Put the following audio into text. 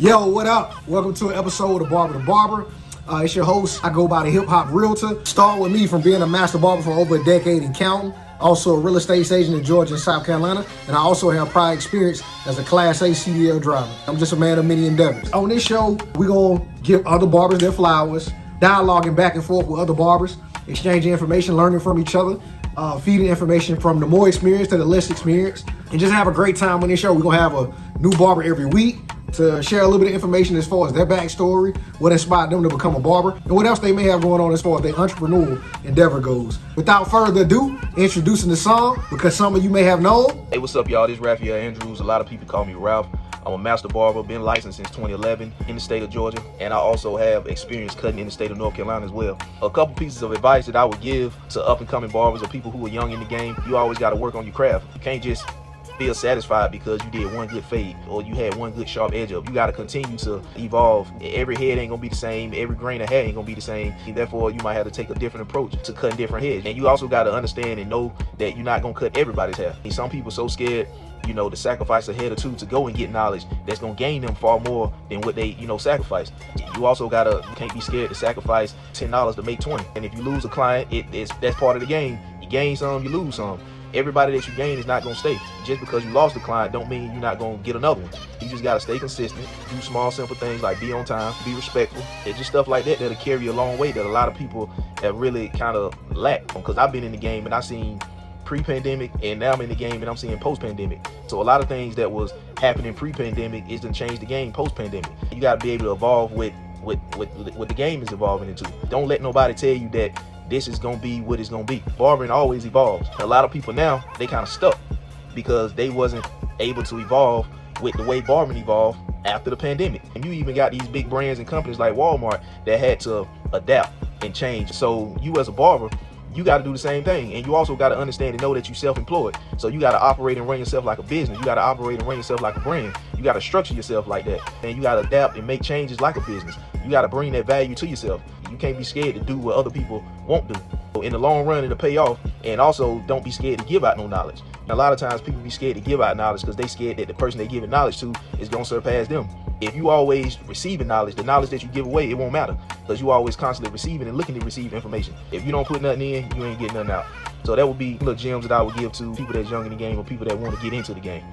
Yo, what up? Welcome to an episode of Barber the Barber. It's your host. I go by the Hip Hop Realtor. Start with me from being a master barber for over a decade and counting. Also a real estate agent in Georgia and South Carolina. And I also have prior experience as a Class A CDL driver. I'm just a man of many endeavors. On this show, we're going to give other barbers their flowers, dialoguing back and forth with other barbers, exchanging information, learning from each other, feeding information from the more experienced to the less experienced, and just have a great time on this show. We're going to have a new barber every week to share a little bit of information as far as their backstory, what inspired them to become a barber, and what else they may have going on as far as their entrepreneurial endeavor goes. Without further ado, introducing the song, because some of you may have known. Hey, what's up, y'all? This is Rafe'l. A lot of people call me Ralph. I'm a master barber, been licensed since 2011 in the state of Georgia, and I also have experience cutting in the state of North Carolina as well. A couple pieces of advice that I would give to up-and-coming barbers or people who are young in the game: you always got to work on your craft. You can't just feel satisfied because you did one good fade or you had one good sharp edge up. You got to continue to evolve. Every head ain't gonna be the same. Every grain of hair ain't gonna be the same. Therefore, you might have to take a different approach to cutting different heads. And you also got to understand and know that you're not gonna cut everybody's hair. And some people so scared, to sacrifice a head or two to go and get knowledge that's gonna gain them far more than what they, sacrifice. You also you can't be scared to sacrifice $10 to make 20. And if you lose a client, that's part of the game. You gain some, you lose some. Everybody that you gain is not gonna stay. Just because you lost a client don't mean you're not gonna get another one. You just gotta stay consistent, do small, simple things like be on time, be respectful. It's just stuff like that that'll carry you a long way that a lot of people have really kind of lacked. Because I've been in the game and I've seen pre-pandemic, and now I'm in the game and I'm seeing post-pandemic. So a lot of things that was happening pre-pandemic is to change the game post-pandemic. You gotta be able to evolve with what the game is evolving into. Don't let nobody tell you that this is gonna be what it's gonna be. Barbering always evolves. A lot of people now, they kind of stuck because they wasn't able to evolve with the way barbering evolved after the pandemic. And you even got these big brands and companies like Walmart that had to adapt and change. So you as a barber, you got to do the same thing. And you also got to understand and know that you're self-employed. So you got to operate and run yourself like a business. You got to operate and run yourself like a brand. You got to structure yourself like that. And you got to adapt and make changes like a business. You got to bring that value to yourself. You can't be scared to do what other people won't do. So in the long run, it'll pay off. And also, don't be scared to give out no knowledge. And a lot of times people be scared to give out knowledge because they scared that the person they giving knowledge to is going to surpass them. If you always receiving knowledge, the knowledge that you give away, it won't matter because you always constantly receiving and looking to receive information. If you don't put nothing in, you ain't getting nothing out. So that would be little gems that I would give to people that's young in the game or people that want to get into the game.